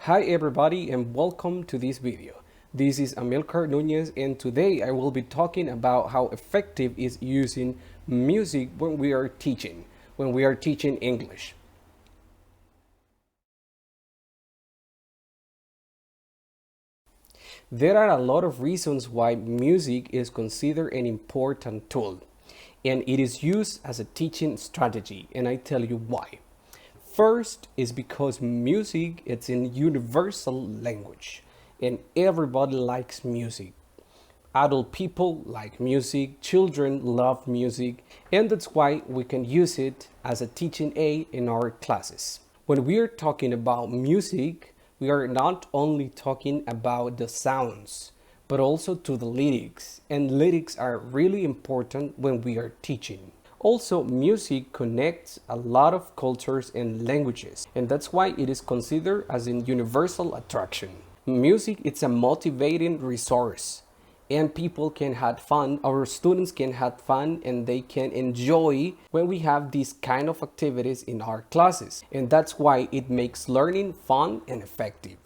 Hi everybody and welcome to this video. This is Amilcar Nunez and today I will be talking about how effective is using music when we are teaching English. There are a lot of reasons why music is considered an important tool, and it is used as a teaching strategy, and I tell you why. First is because music is a universal language and everybody likes music. Adult people like music, children love music, and that's why we can use it as a teaching aid in our classes. When we are talking about music, we are not only talking about the sounds, but also to the lyrics, and lyrics are really important when we are teaching. Also, music connects a lot of cultures and languages, and that's why it is considered as a universal attraction. Music is a motivating resource, and people can have fun, our students can have fun, and they can enjoy when we have these kind of activities in our classes. And that's why it makes learning fun and effective.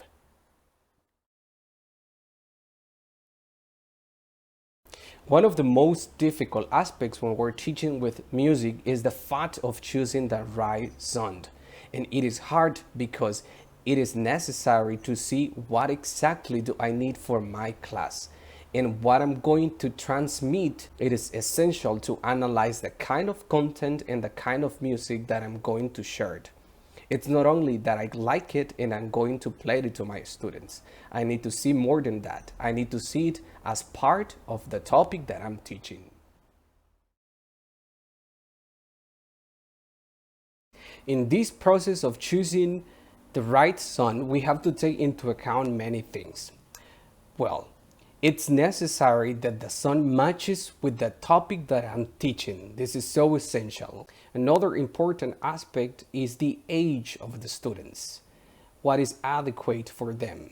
One of the most difficult aspects when we're teaching with music is the fact of choosing the right sound. And it is hard because it is necessary to see what exactly do I need for my class. And what I'm going to transmit, it is essential to analyze the kind of content and the kind of music that I'm going to share. It's not only that I like it and I'm going to play it to my students. I need to see more than that. I need to see it as part of the topic that I'm teaching. In this process of choosing the right sound, we have to take into account many things. Well, it's necessary that the sound matches with the topic that I'm teaching. This is so essential. Another important aspect is the age of the students. What is adequate for them?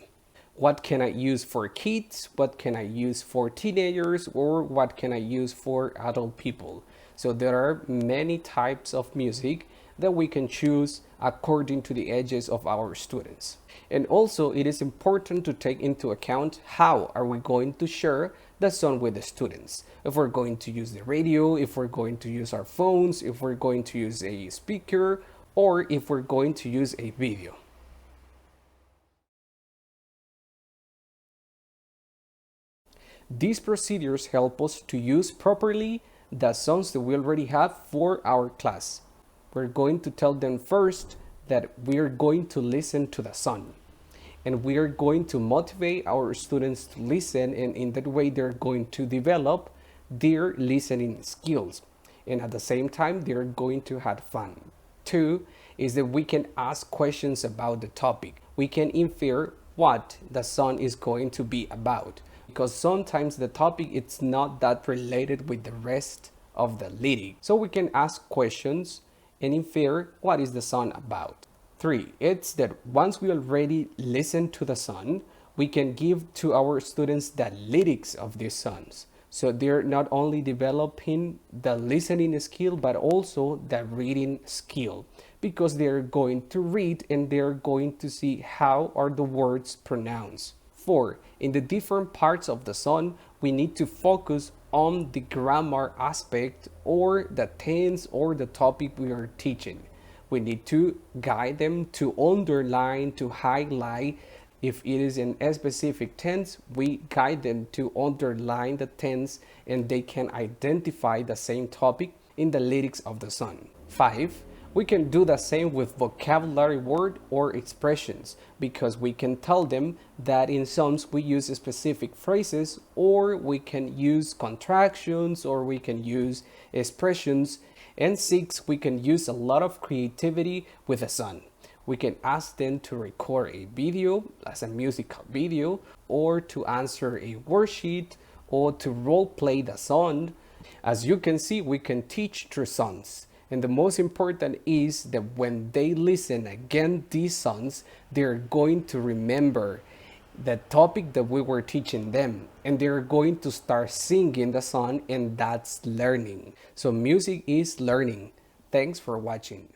What can I use for kids? What can I use for teenagers? Or what can I use for adult people? So there are many types of music that we can choose according to the ages of our students. And also it is important to take into account how are we going to share the song with the students. If we're going to use the radio, if we're going to use our phones, if we're going to use a speaker, or if we're going to use a video. These procedures help us to use properly the songs that we already have for our class. We're going to tell them first that we're going to listen to the song, and we are going to motivate our students to listen, and in that way they're going to develop their listening skills, and at the same time they're going to have fun. Two is that we can ask questions about the topic. We can infer what the song is going to be about, because sometimes the topic it's not that related with the rest of the lyric. So we can ask questions and infer what is the song about. Three, it's that once we already listen to the song, we can give to our students the lyrics of these songs. So they're not only developing the listening skill, but also the reading skill, because they're going to read and they're going to see how are the words pronounced. Four, in the different parts of the song, we need to focus on the grammar aspect or the tense or the topic we are teaching. We need to guide them to underline, to highlight. If it is in a specific tense, we guide them to underline the tense and they can identify the same topic in the lyrics of the song. Five, we can do the same with vocabulary word or expressions, because we can tell them that in songs we use specific phrases, or we can use contractions, or we can use expressions. And six, we can use a lot of creativity with a song. We can ask them to record a video as a musical video, or to answer a worksheet, or to role play the song. As you can see, we can teach through songs. And the most important is that when they listen again these songs, they're going to remember the topic that we were teaching them, and they're going to start singing the song, and that's learning. So music is learning. Thanks for watching.